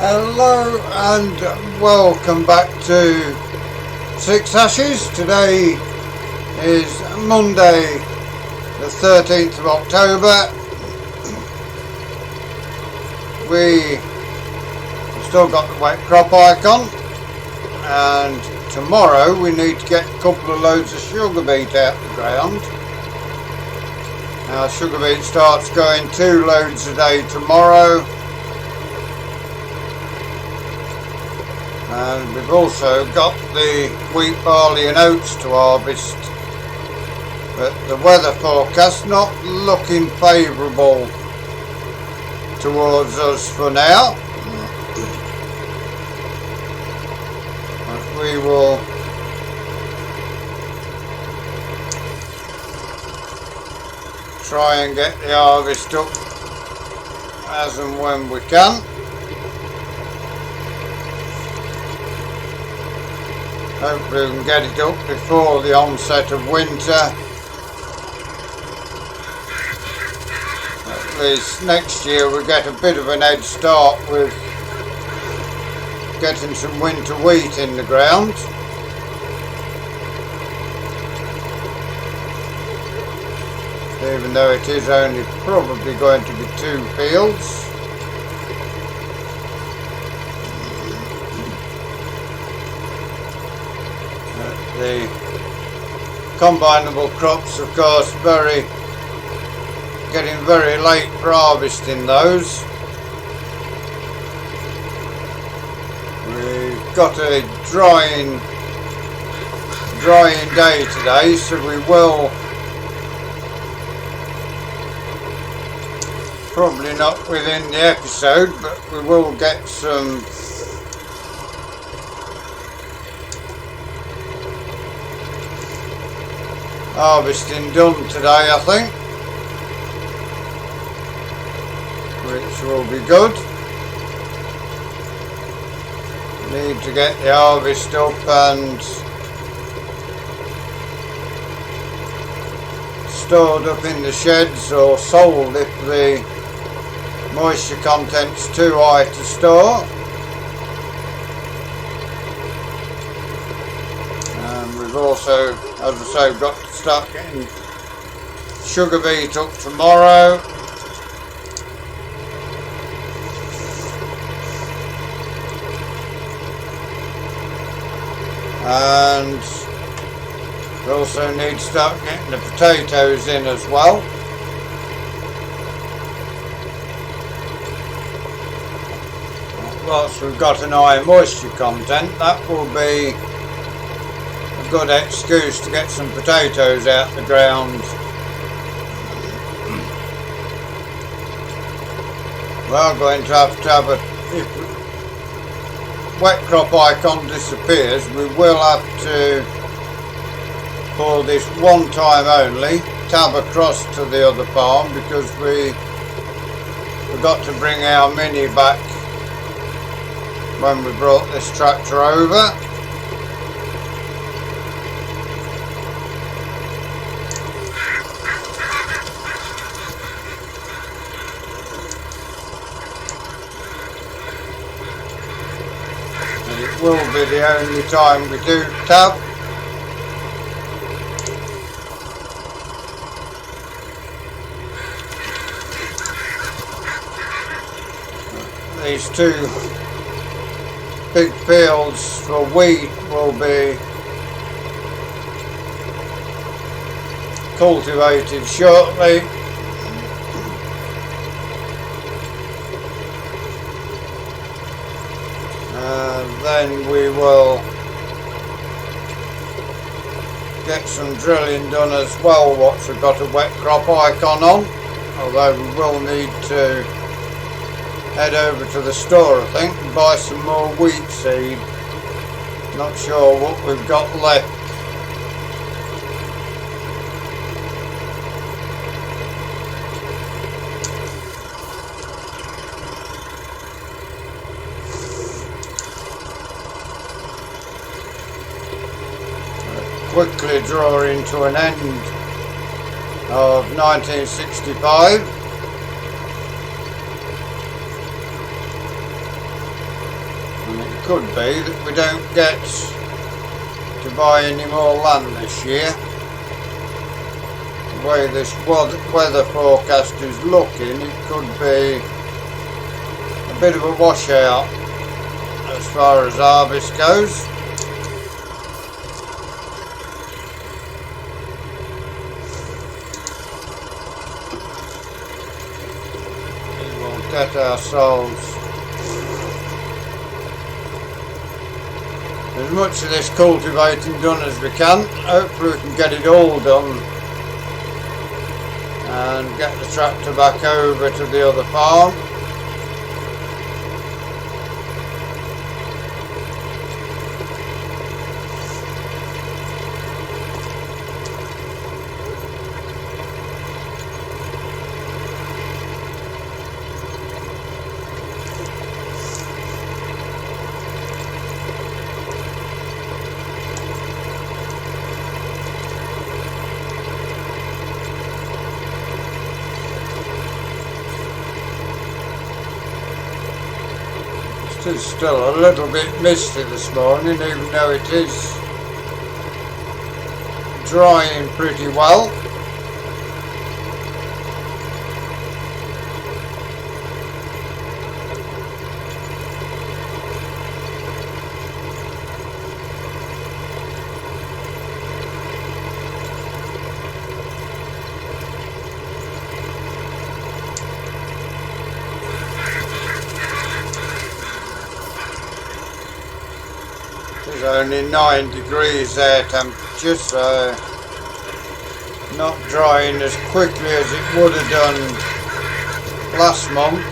Hello and welcome back to Six Ashes. Today is Monday the 13th of October. We've still got the wet crop icon, and tomorrow we need to get a couple of loads of sugar beet out the ground. Now sugar beet starts going 2 loads a day tomorrow. And we've also got the wheat, barley and oats to harvest, but the weather forecast not looking favourable towards us for now. But we will try and get the harvest up as and when we can. Hopefully we can get it up before the onset of winter. At least next year we get a bit of an head start with getting some winter wheat in the ground. Even though it is only probably going to be 2 fields. The combinable crops, of course, getting very late for harvesting those. We've got a drying day today, so we will probably not within the episode, but we will get some harvesting done today, I think, which will be good. Need to get the harvest up and stored up in the sheds or sold if the moisture content's too high to store. And we've also, as I say, got to start getting sugar beet up tomorrow. And we also need to start getting the potatoes in as well. Once we've got an high moisture content, that will be a good excuse to get some potatoes out the ground. We're going to have a, if wet crop icon disappears, we will have to, for this one time only, tab across to the other farm, because we forgot to bring our Mini back when we brought this tractor over. And it will be the only time we do tab. These 2 big fields for wheat will be cultivated shortly. Then we will get some drilling done as well once we've got a wet crop icon on, although we will need to head over to the store, I think, and buy some more wheat seed. Not sure what we've got left. Quickly drawing to an end of 1965. It could be that we don't get to buy any more land this year. The way this weather forecast is looking, it could be a bit of a washout as far as harvest goes. We will get ourselves as much of this cultivating done as we can. Hopefully we can get it all done and get the tractor back over to the other farm. It is still a little bit misty this morning, even though it is drying pretty well. It's only 9 degrees there temperature, so not drying as quickly as it would have done last month.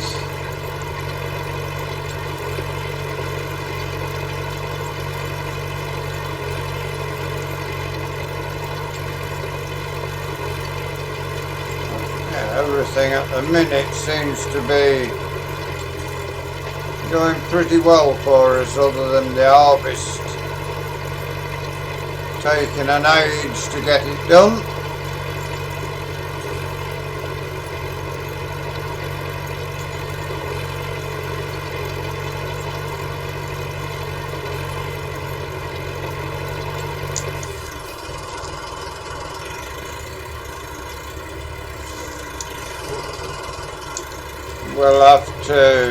Yeah, everything at the minute seems to be going pretty well for us, other than the harvest taking an age to get it done. We'll have to,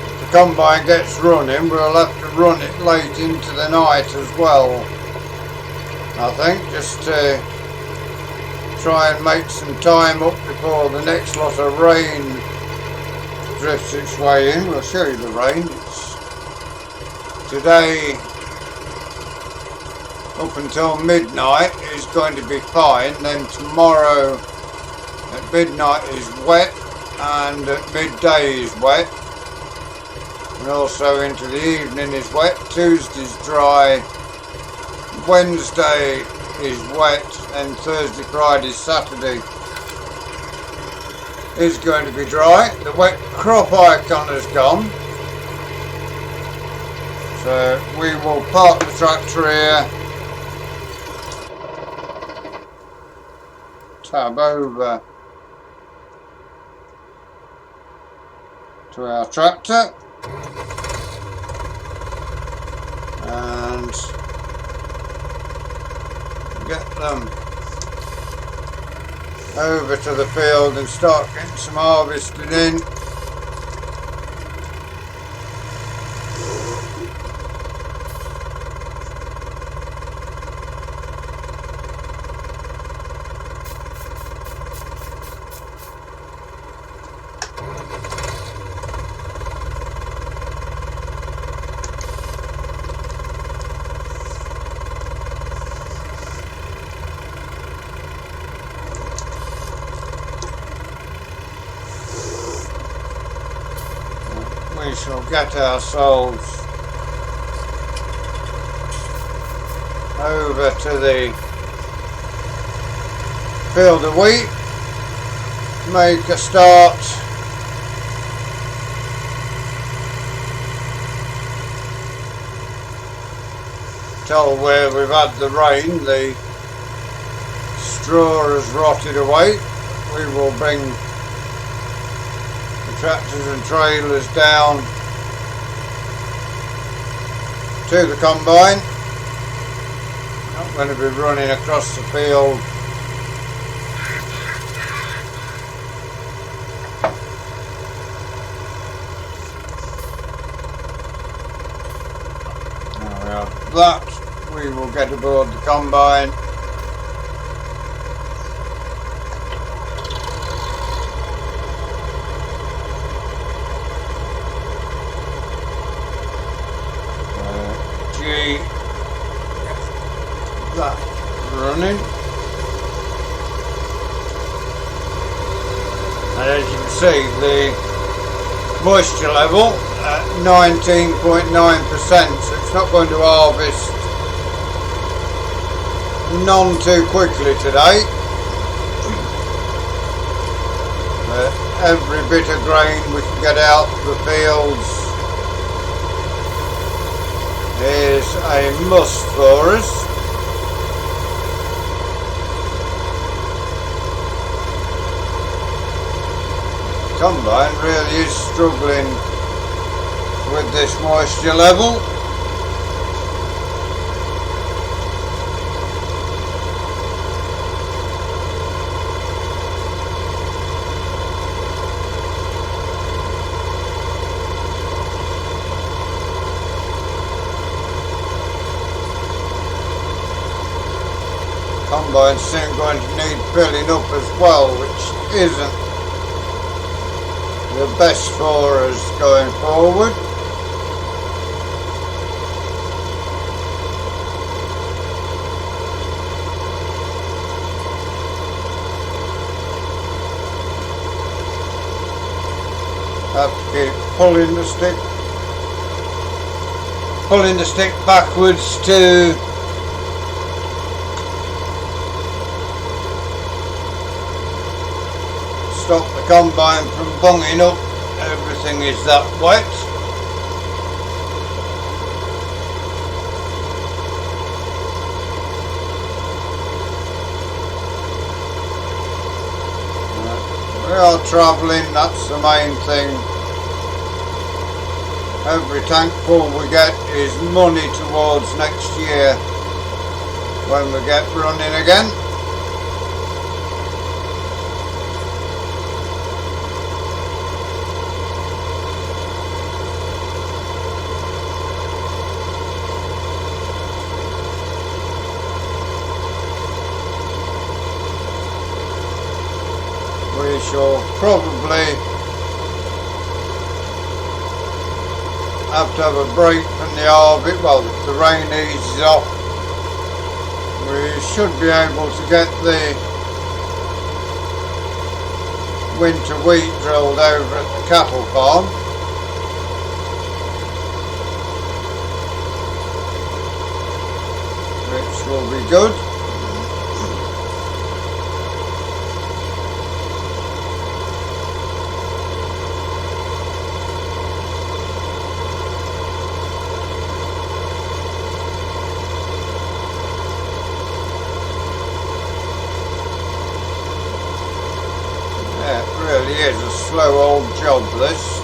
if the combine gets running, we'll have to run it late into the night as well, I think, just to try and make some time up before the next lot of rain drifts its way in. We'll show you the rain. It's today up until midnight is going to be fine, then tomorrow at midnight is wet and at midday is wet, and also into the evening is wet. Tuesday's dry, Wednesday is wet, and Thursday, Friday, Saturday is going to be dry. The wet crop icon has gone, so we will park the tractor here, tab over to our tractor and get them over to the field and start getting some harvesting in. We shall get ourselves over to the field of wheat, make a start tell where we've had the rain, the straw has rotted away. We will bring tractors and trailers down to the combine. I'm going to be running across the field that. We will get aboard the combine. G, that running. And as you can see, the moisture level at 19.9%, so it's not going to harvest none too quickly today. Every bit of grain we can get out of the fields is a must for us. Combine really is struggling with this moisture level. Combine's soon going to need filling up as well, which isn't the best for us going forward. Have to keep pulling the stick backwards to stop the combine from bunging up. Everything is that wet. We are travelling, that's the main thing. Every tank full we get is money towards next year when we get running again. We shall probably have to have a break from the harvest. Well, if the rain eases off, we should be able to get the winter wheat drilled over at the cattle farm. Which will be good. Is a slow old job this.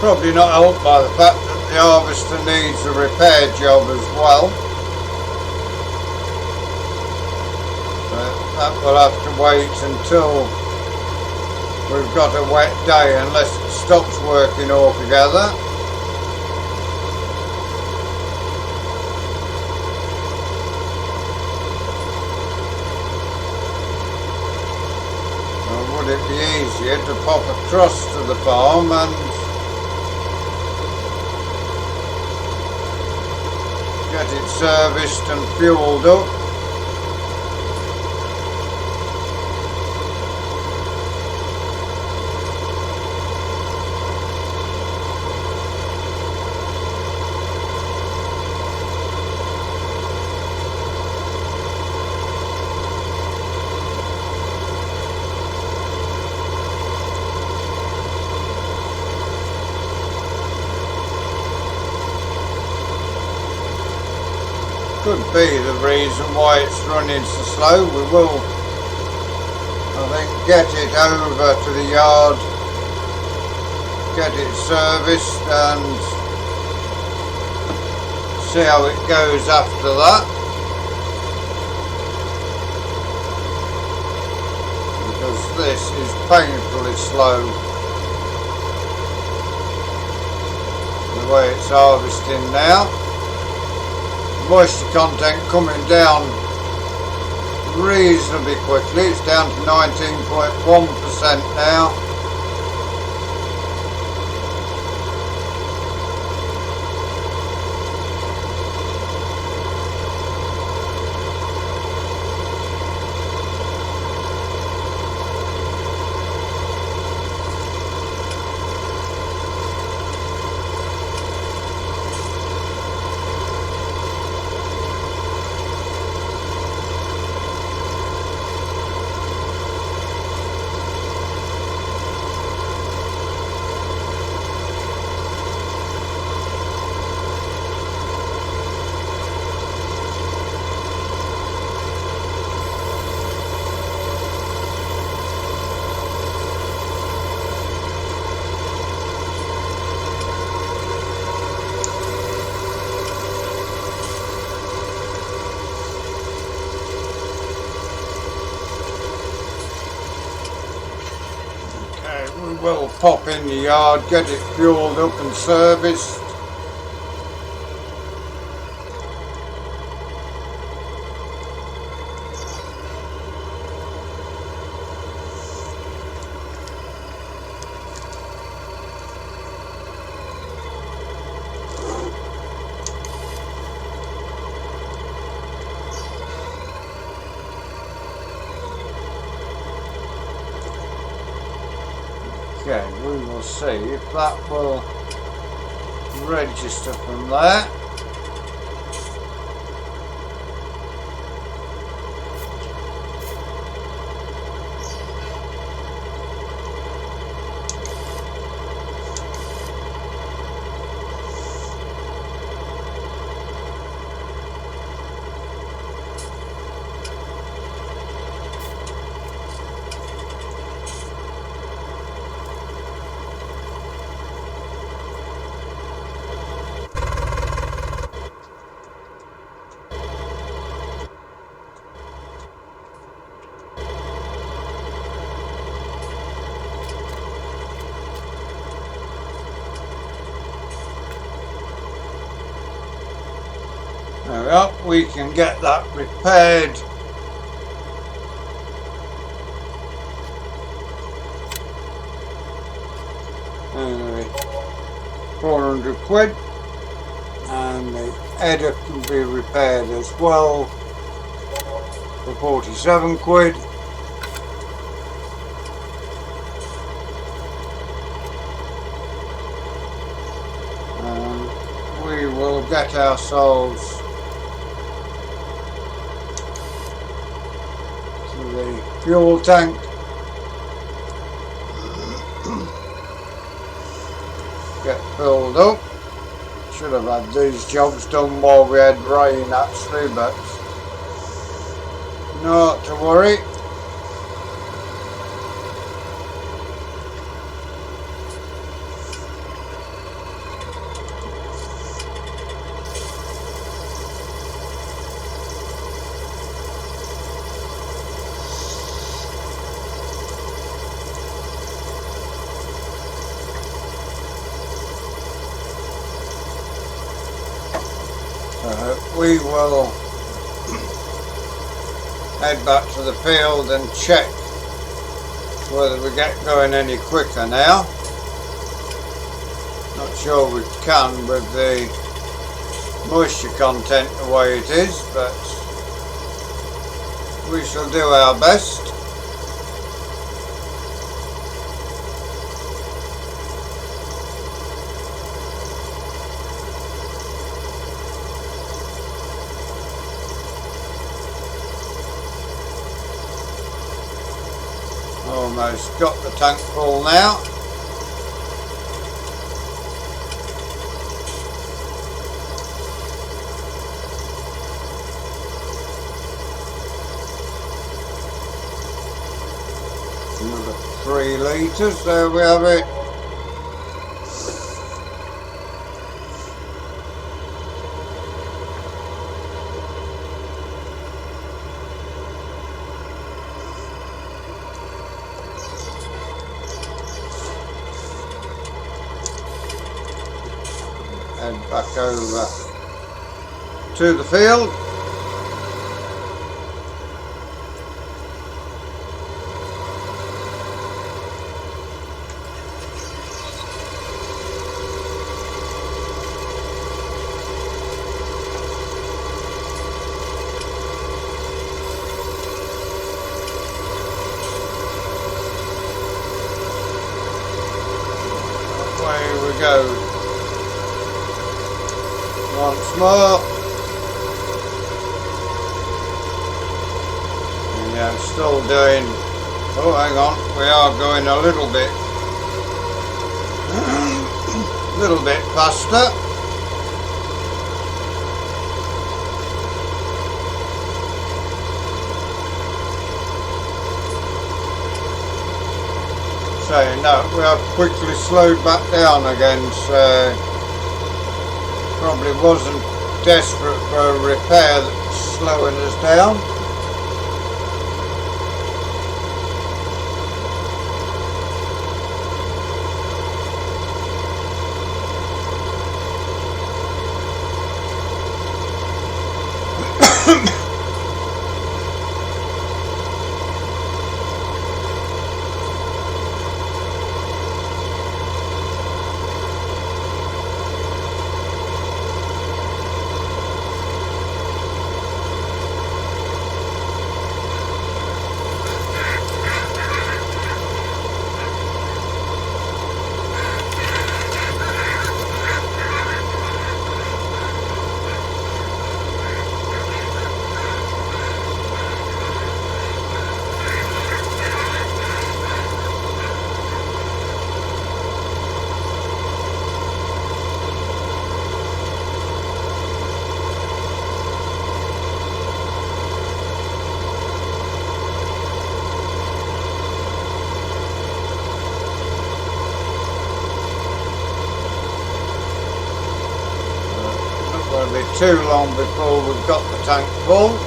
Probably not helped by the fact that the harvester needs a repair job as well. But that will have to wait until we've got a wet day, unless it stops working altogether. Would it be easier to pop across to the farm and get it serviced and fueled up? Could be the reason why it's running so slow. We will, I think, get it over to the yard, get it serviced and See how it goes after that. Because this is painfully slow. The way it's harvesting now. Moisture content coming down reasonably quickly. It's down to 19.1% now. We will pop in the yard, get it fueled up and serviced. Okay, we will see if that will register from there. There we are, we can get that repaired. Anyway, 400 quid, and the header can be repaired as well for 47 quid. And we will get ourselves the fuel tank. Get filled up. Should have had these jobs done while we had rain actually, but not to worry. We will head back to the field and check whether we get going any quicker now. Not sure we can with the moisture content the way it is, but we shall do our best. Almost got the tank full now. Another 3 litres, there we have it. head back over to the field. Away we go once more. Yeah, still doing, oh hang on, we are going a little bit faster. So no, we have quickly slowed back down again, so probably wasn't desperate for a repair that's slowing us down. Be too long before we've got the tank full.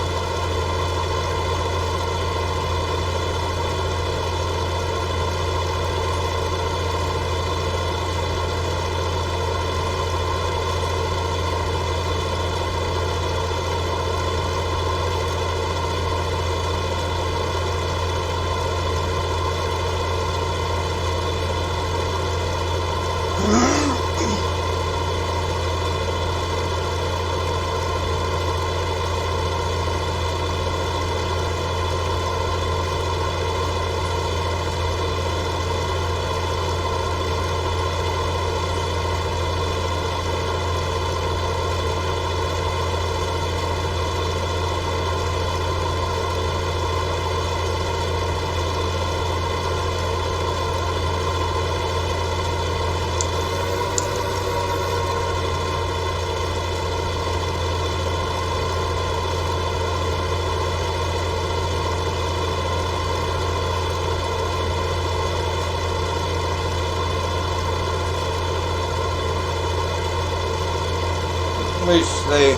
At least the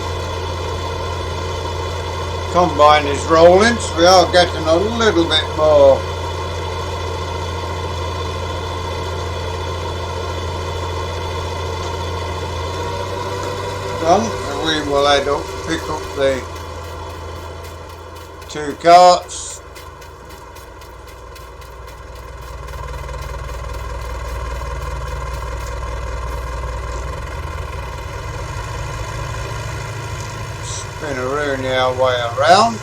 combine is rolling, so we are getting a little bit more done. And we will head up, pick up the 2 carts. Spin our way around.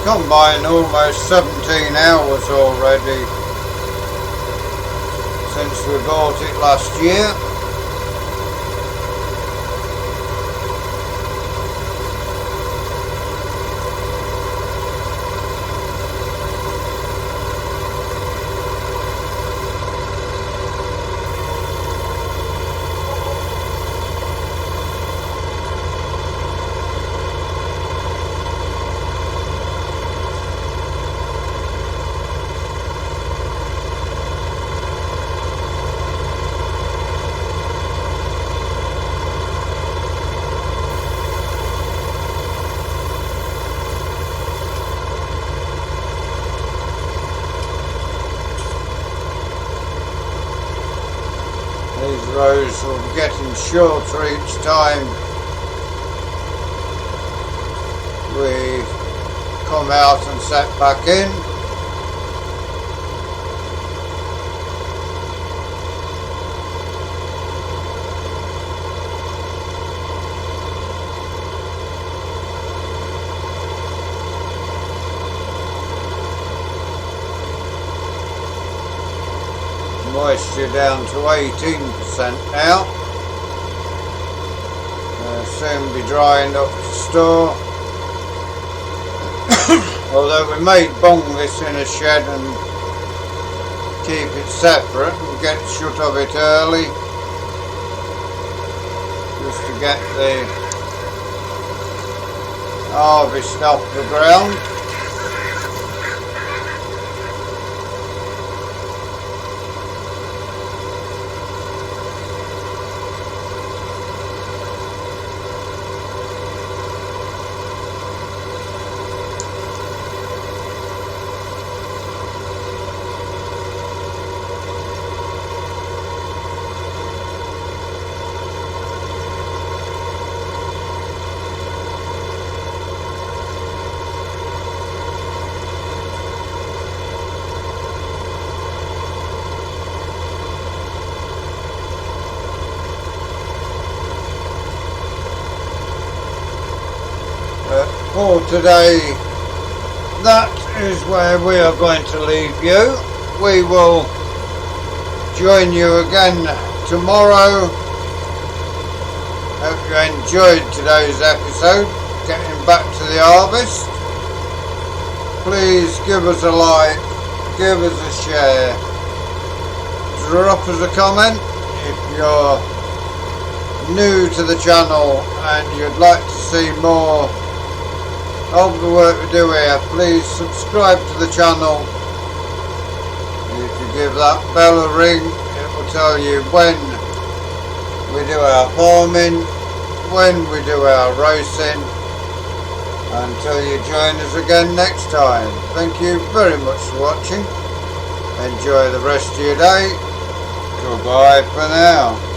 Combine almost 17 hours already since we bought it last year. These rows will be getting shorter each time we come out and set back in. Moisture down to 18% now. Soon be drying up to store. Although we may bung this in a shed and keep it separate and get shut of it early, just to get the harvest off the ground. For today, that is where we are going to leave you. We will join you again tomorrow. Hope you enjoyed today's episode, getting back to the harvest. Please give us a like, give us a share, drop us a comment if you're new to the channel and you'd like to see more of the work we do here. Please subscribe to the channel. If you give that bell a ring, it will tell you when we do our farming, when we do our racing. Until you join us again next time, thank you very much for watching. Enjoy the rest of your day. Goodbye for now.